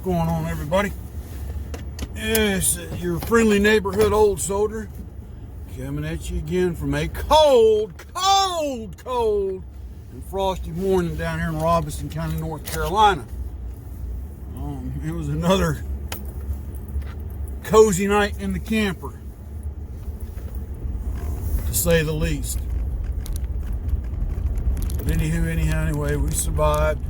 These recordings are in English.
going on, everybody? Yes, your friendly neighborhood old soldier coming at you again from a cold and frosty morning down here in Robinson County, North Carolina. It was another cozy night in the camper, to say the least. But anyway, we survived.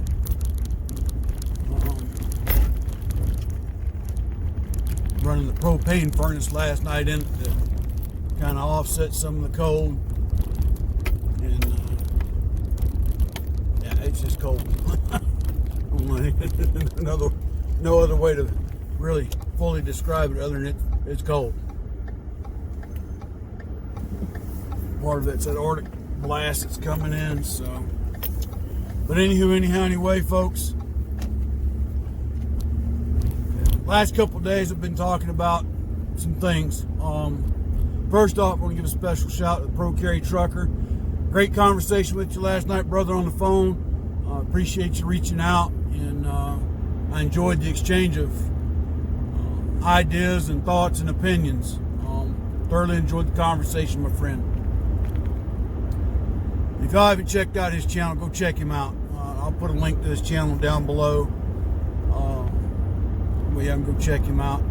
Running the propane furnace last night in it to kind of offset some of the cold. And yeah, it's just cold. No other way to really fully describe it other than it's cold. Part of it's that Arctic blast that's coming in, so. But anyway, folks. Last couple of days I've been talking about some things. First off, I want to give a special shout to the Pro Carry Trucker. Great conversation with you last night, brother, on the phone. Appreciate you reaching out, and I enjoyed the exchange of ideas and thoughts and opinions. Thoroughly enjoyed the conversation, my friend. If y'all haven't checked out his channel, go check him out. I'll put a link to his channel down below. Well, yeah, go check him out.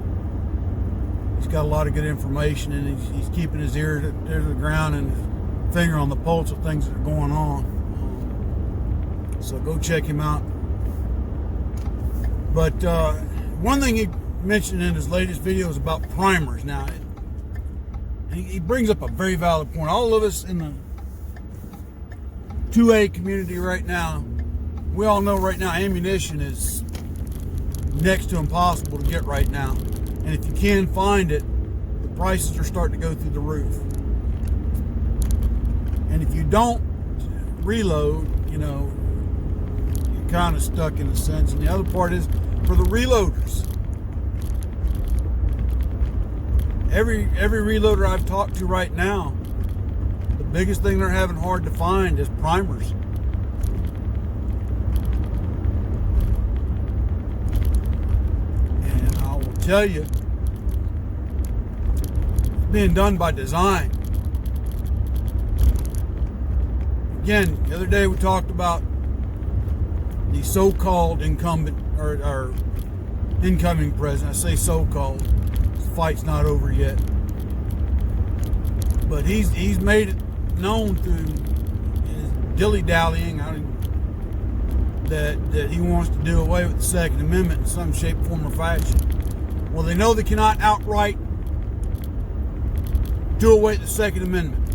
He's got a lot of good information, and he's keeping his ear to the ground and his finger on the pulse of things that are going on. So go check him out. But one thing he mentioned in his latest video is about primers. Now, he brings up a very valid point. All of us in the 2A community right now, we all know right now ammunition is next to impossible to get right now. And if you can find it, the prices are starting to go through the roof. And if you don't reload, you're kind of stuck in a sense. And the other part is for the reloaders. Every reloader I've talked to right now, the biggest thing they're having hard to find is primers. Tell you, it's being done by design. Again, the other day we talked about the so-called incumbent or incoming president. I say so-called. The fight's not over yet, but he's made it known through his dilly-dallying that he wants to do away with the Second Amendment in some shape, form, or fashion. Well, they know they cannot outright do away with the Second Amendment,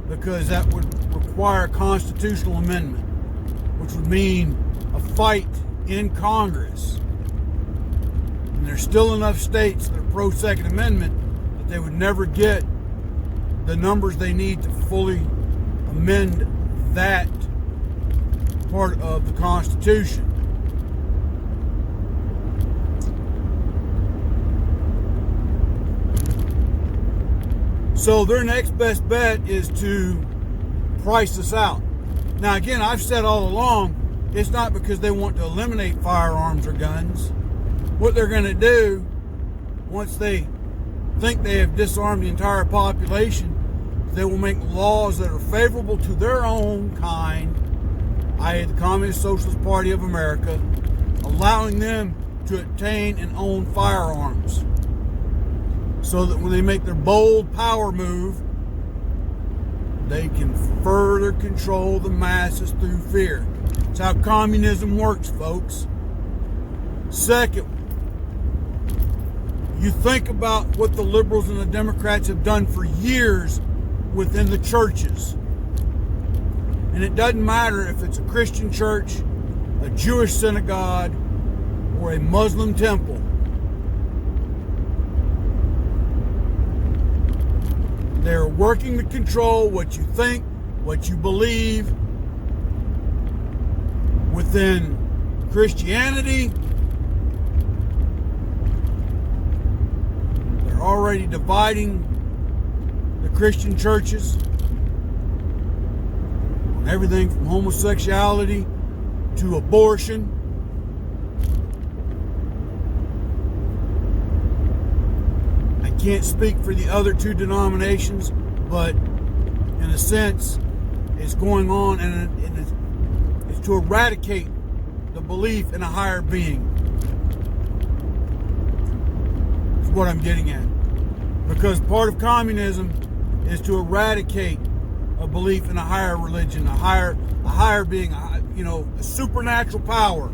because that would require a constitutional amendment, which would mean a fight in Congress. And there's still enough states that are pro-Second Amendment that they would never get the numbers they need to fully amend that part of the Constitution. So their next best bet is to price us out. Now, again, I've said all along, it's not because they want to eliminate firearms or guns. What they're going to do, once they think they have disarmed the entire population, they will make laws that are favorable to their own kind, i.e. the Communist Socialist Party of America, allowing them to obtain and own firearms, so that when they make their bold power move, they can further control the masses through fear. That's how communism works, folks. Second, you think about what the liberals and the Democrats have done for years within the churches. And it doesn't matter if it's a Christian church, a Jewish synagogue, or a Muslim temple. They're working to control what you think, what you believe within Christianity. They're already dividing the Christian churches on everything from homosexuality to abortion. can't speak for the other two denominations, but in a sense, it's going on, and it's to eradicate the belief in a higher being. Is what I'm getting at. Because part of communism is to eradicate a belief in a higher religion, a higher being, a supernatural power.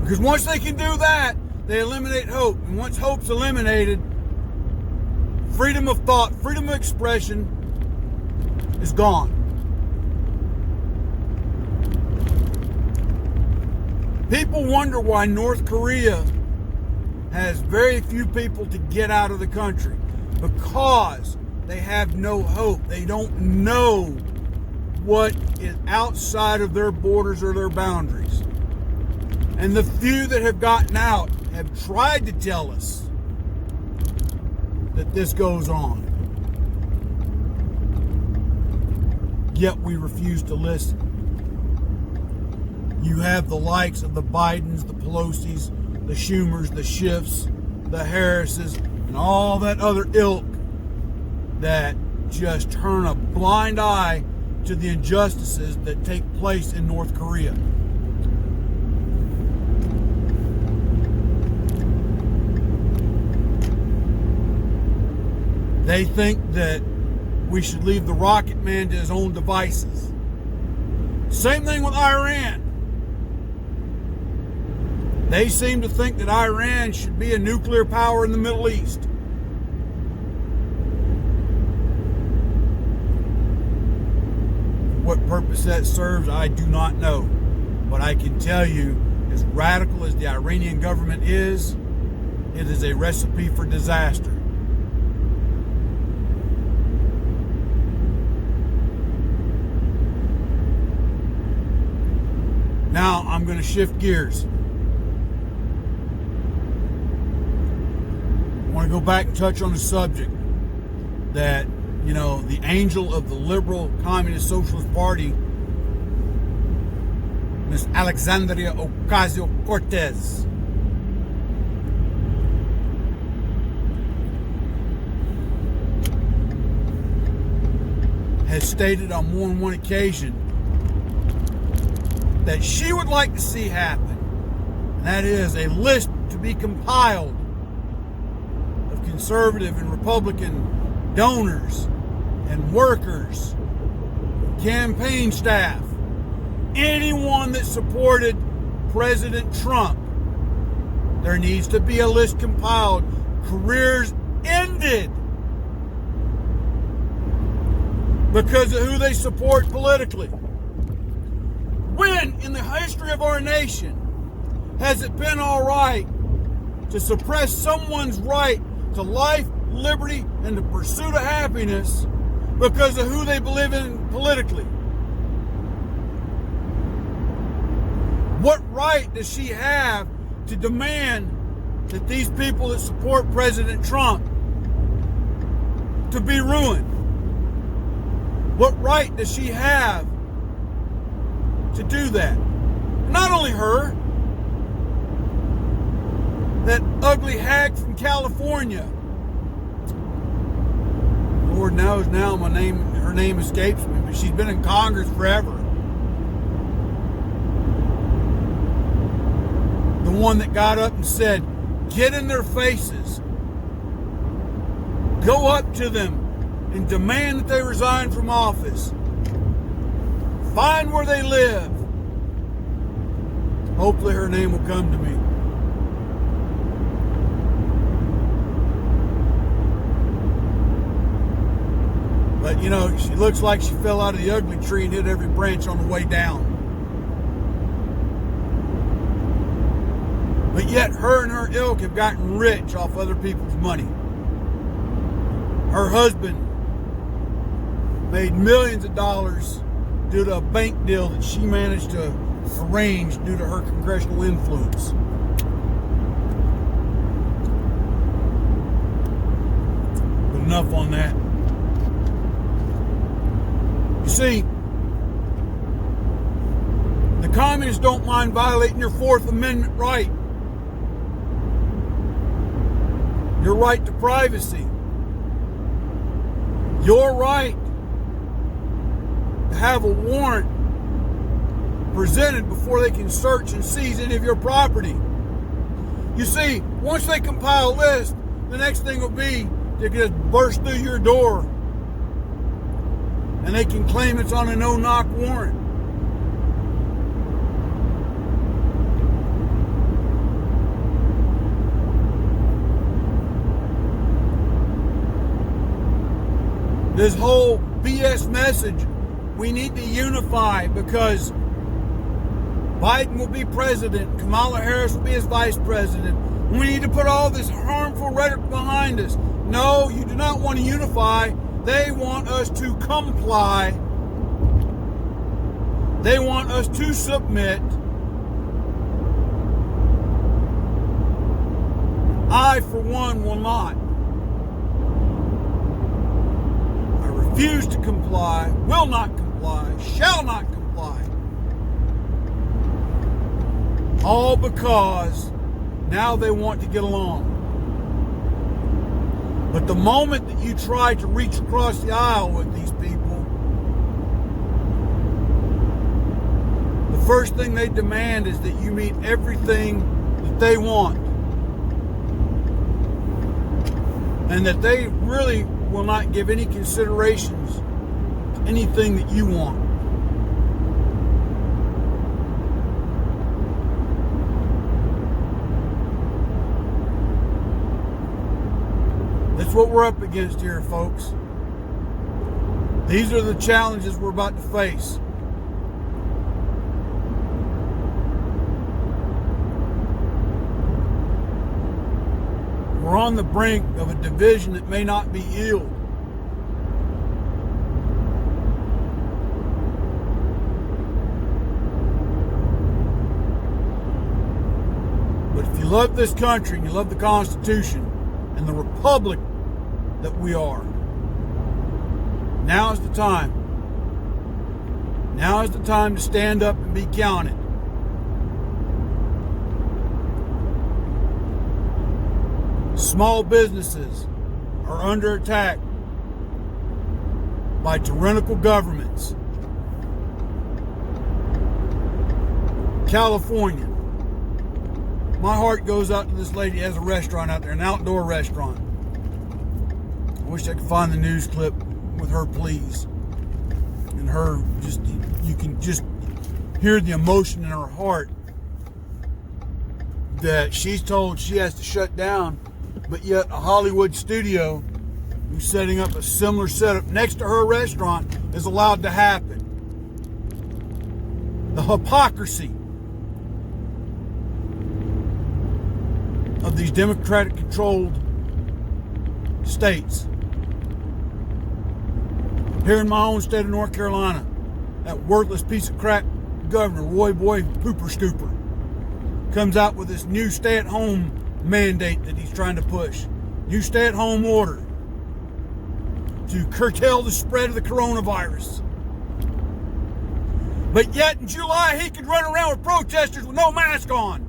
Because once they can do that, they eliminate hope. And once hope's eliminated, freedom of thought, freedom of expression is gone. People wonder why North Korea has very few people to get out of the country. Because they have no hope. They don't know what is outside of their borders or their boundaries. And the few that have gotten out have tried to tell us that this goes on. Yet we refuse to listen. You have the likes of the Bidens, the Pelosi's, the Schumers, the Schiffs, the Harrises, and all that other ilk that just turn a blind eye to the injustices that take place in North Korea. They think that we should leave the rocket man to his own devices. Same thing with Iran. They seem to think that Iran should be a nuclear power in the Middle East. What purpose that serves, I do not know. But I can tell you, as radical as the Iranian government is, it is a recipe for disaster. Now I'm going to shift gears. I want to go back and touch on the subject that, the angel of the liberal communist socialist party, Miss Alexandria Ocasio-Cortez, has stated on more than one occasion that she would like to see happen. And that is a list to be compiled of conservative and Republican donors and workers, campaign staff, anyone that supported President Trump. There needs to be a list compiled. Careers ended because of who they support politically. When in the history of our nation has it been all right to suppress someone's right to life, liberty, and the pursuit of happiness because of who they believe in politically? What right does she have to demand that these people that support President Trump to be ruined? What right does she have to do that? Not only her, that ugly hag from California. Lord knows now her name escapes me, but she's been in Congress forever. The one that got up and said, get in their faces, go up to them and demand that they resign from office. Find where they live. Hopefully her name will come to me. But she looks like she fell out of the ugly tree and hit every branch on the way down. But yet her and her ilk have gotten rich off other people's money. Her husband made millions of dollars due to a bank deal that she managed to arrange due to her congressional influence. But enough on that. You see, the communists don't mind violating your Fourth Amendment right. your right to privacy, your right to have a warrant presented before they can search and seize any of your property. You see, once they compile a list, the next thing will be to just burst through your door and they can claim it's on a no-knock warrant. This whole BS message, we need to unify, because Biden will be president, Kamala Harris will be his vice president. We need to put all this harmful rhetoric behind us. No, you do not want to unify. They want us to comply. They want us to submit. I, for one, will not. I refuse to comply, will not comply, shall not comply. All because now they want to get along. But the moment that you try to reach across the aisle with these people, the first thing they demand is that you meet everything that they want. And that they really will not give any considerations to anything that you want. That's what we're up against here, folks. These are the challenges we're about to face. We're on the brink of a division that may not be healed. But if you love this country and you love the Constitution and the republic that we are, now is the time. Now is the time to stand up and be counted. Small businesses are under attack by tyrannical governments. California. My heart goes out to this lady who has a restaurant out there, an outdoor restaurant. I wish I could find the news clip with her, please. And her, just, you can just hear the emotion in her heart that she's told she has to shut down, but yet a Hollywood studio who's setting up a similar setup next to her restaurant is allowed to happen. The hypocrisy of these Democratic-controlled states. Here in my own state of North Carolina, that worthless piece of crap governor, Roy Boy Pooper Scooper, comes out with this new stay-at-home mandate that he's trying to push. New stay-at-home order to curtail the spread of the coronavirus. But yet in July, he could run around with protesters with no mask on.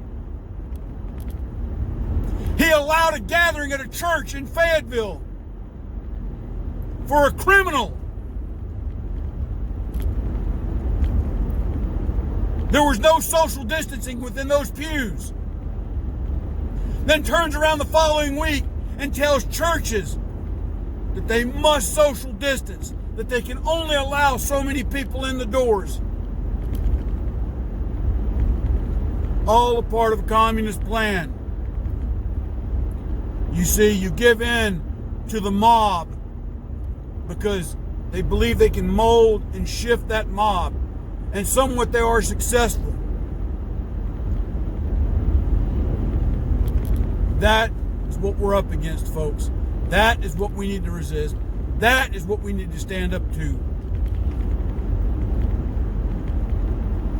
He allowed a gathering at a church in Fayetteville for a criminal. There was no social distancing within those pews. Then turns around the following week and tells churches that they must social distance, that they can only allow so many people in the doors. All a part of a communist plan. You see, you give in to the mob because they believe they can mold and shift that mob. And somewhat they are successful. That is what we're up against, folks. That is what we need to resist. That is what we need to stand up to.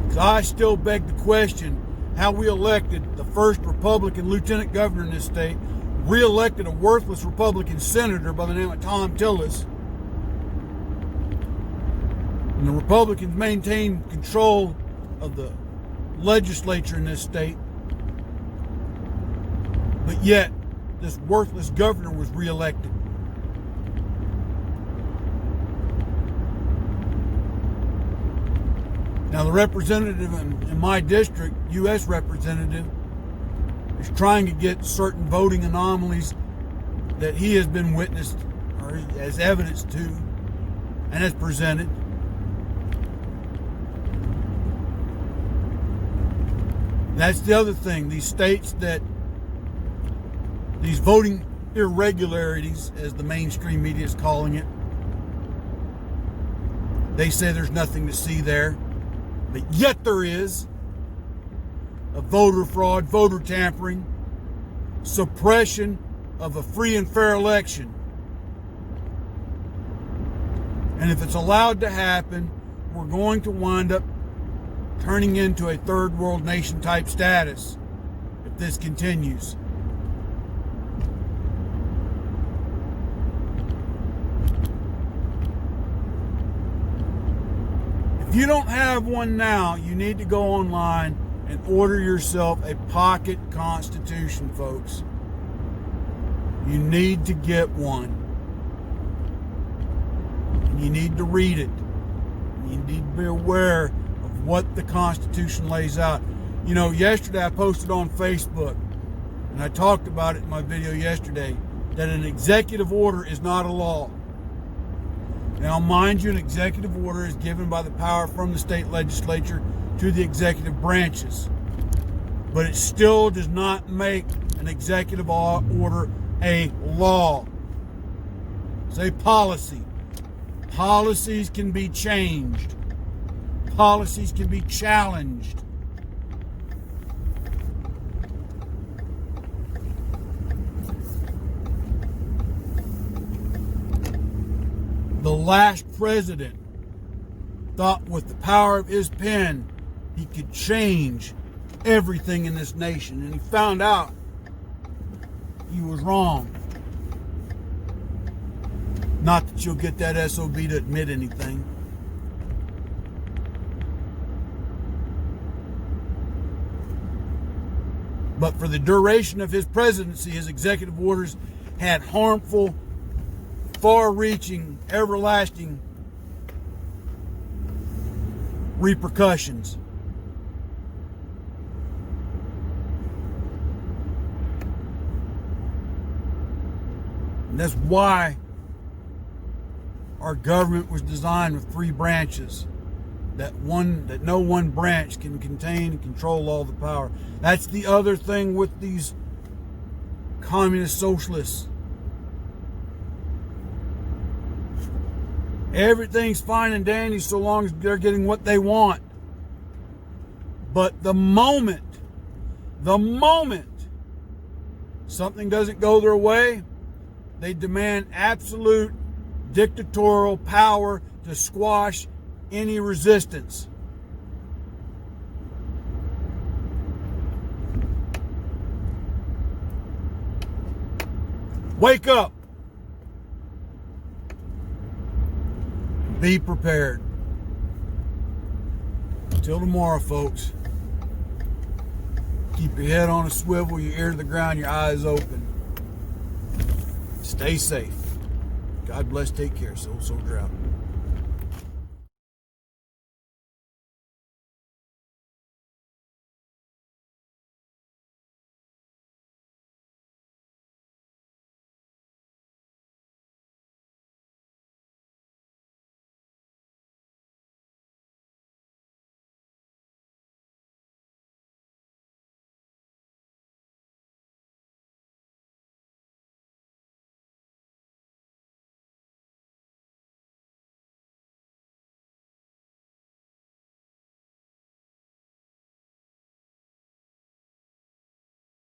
Because I still beg the question how we elected the first Republican lieutenant governor in this state, re-elected a worthless Republican senator by the name of Tom Tillis. And the Republicans maintain control of the legislature in this state. But yet, this worthless governor was reelected. Now, the representative in my district, U.S. representative, is trying to get certain voting anomalies that he has been witnessed or as evidence to and has presented. That's the other thing. These states that, these voting irregularities, as the mainstream media is calling it, they say there's nothing to see there. But yet there is a voter fraud, voter tampering, suppression of a free and fair election. And if it's allowed to happen, we're going to wind up turning into a third world nation type status if this continues. If you don't have one now, you need to go online and order yourself a pocket constitution, folks. You need to get one. And you need to read it. You need to be aware of what the Constitution lays out. You know, yesterday I posted on Facebook, and I talked about it in my video yesterday, that an executive order is not a law. Now, mind you, an executive order is given by the power from the state legislature to the executive branches. But it still does not make an executive order a law. It's a policy. Policies can be changed. Policies can be challenged. The last president thought with the power of his pen he could change everything in this nation, and he found out he was wrong. Not that you'll get that SOB to admit anything. But for the duration of his presidency, his executive orders had harmful, far-reaching, everlasting repercussions. And that's why our government was designed with three branches. That no one branch can contain and control all the power. That's the other thing with these communist socialists. Everything's fine and dandy so long as they're getting what they want. But the moment something doesn't go their way, they demand absolute dictatorial power to squash any resistance. Wake up. Be prepared. Until tomorrow, folks. Keep your head on a swivel, your ear to the ground, your eyes open. Stay safe. God bless. Take care. Soul Soldier out.